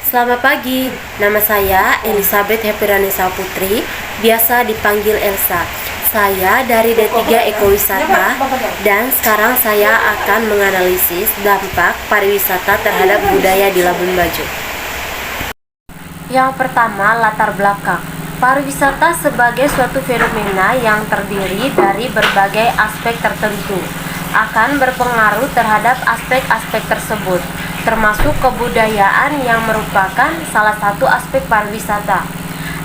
Selamat pagi, nama saya Elizabeth Hepiranisa Putri, biasa dipanggil Elsa. Saya dari D3 Ekowisata dan sekarang saya akan menganalisis dampak pariwisata terhadap budaya di Labuan Bajo. Yang pertama, latar belakang. Pariwisata sebagai suatu fenomena yang terdiri dari berbagai aspek tertentu akan berpengaruh terhadap aspek-aspek tersebut, termasuk kebudayaan yang merupakan salah satu aspek pariwisata.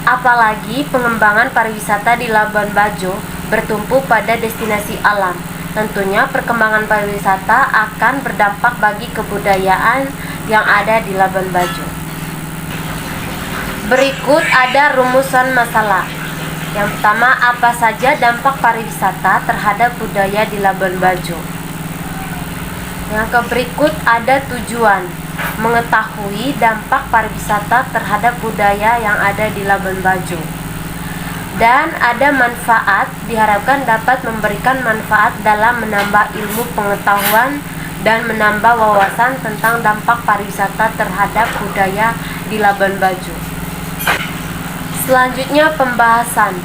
Apalagi pengembangan pariwisata di Labuan Bajo bertumpu pada destinasi alam. Tentunya perkembangan pariwisata akan berdampak bagi kebudayaan yang ada di Labuan Bajo. Berikut ada rumusan masalah. Yang pertama, apa saja dampak pariwisata terhadap budaya di Labuan Bajo? Yang berikut ada tujuan, mengetahui dampak pariwisata terhadap budaya yang ada di Labuan Bajo. Dan ada manfaat, diharapkan dapat memberikan manfaat dalam menambah ilmu pengetahuan dan menambah wawasan tentang dampak pariwisata terhadap budaya di Labuan Bajo. Selanjutnya pembahasan.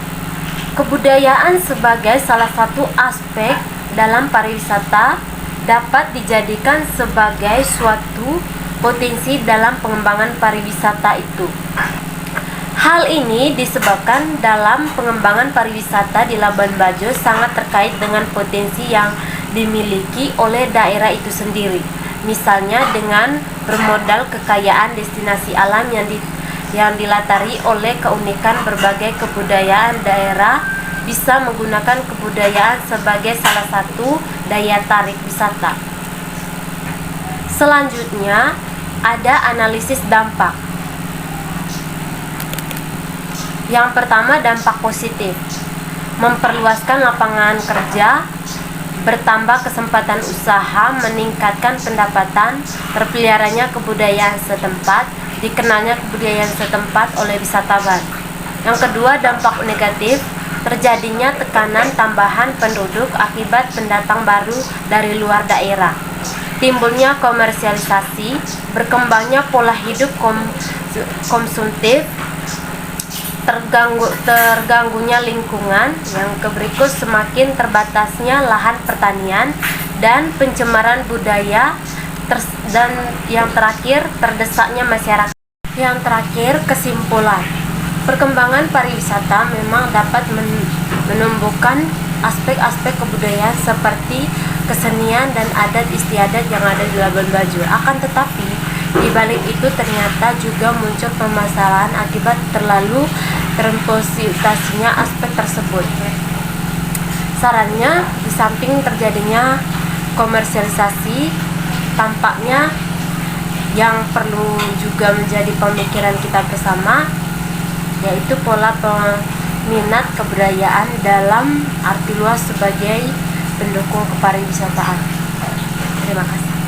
Kebudayaan sebagai salah satu aspek dalam pariwisata dapat dijadikan sebagai suatu potensi dalam pengembangan pariwisata itu. Hal ini disebabkan dalam pengembangan pariwisata di Labuan Bajo sangat terkait dengan potensi yang dimiliki oleh daerah itu sendiri. Misalnya dengan bermodal kekayaan destinasi alam yang dilatari oleh keunikan berbagai kebudayaan daerah, bisa menggunakan kebudayaan sebagai salah satu daya tarik wisata. Selanjutnya ada analisis dampak. Yang pertama, dampak positif, memperluaskan lapangan kerja, bertambah kesempatan usaha, meningkatkan pendapatan, terpeliharanya kebudayaan setempat, dikenalnya kebudayaan setempat oleh wisatawan. Yang kedua, dampak negatif, terjadinya tekanan tambahan penduduk akibat pendatang baru dari luar daerah, timbulnya komersialisasi, berkembangnya pola hidup konsumtif, terganggunya lingkungan. Yang berikut, semakin terbatasnya lahan pertanian dan pencemaran budaya, dan yang terakhir, terdesaknya masyarakat. Yang terakhir, kesimpulan. Perkembangan pariwisata memang dapat menumbuhkan aspek-aspek kebudayaan seperti kesenian dan adat istiadat yang ada di Labuan Bajo. Akan tetapi, di balik itu ternyata juga muncul permasalahan akibat terlalu terpositasinya aspek tersebut. Sarannya, di samping terjadinya komersialisasi, tampaknya yang perlu juga menjadi pemikiran kita bersama, yaitu pola peminat kebudayaan dalam arti luas sebagai pendukung kepariwisataan. Terima kasih.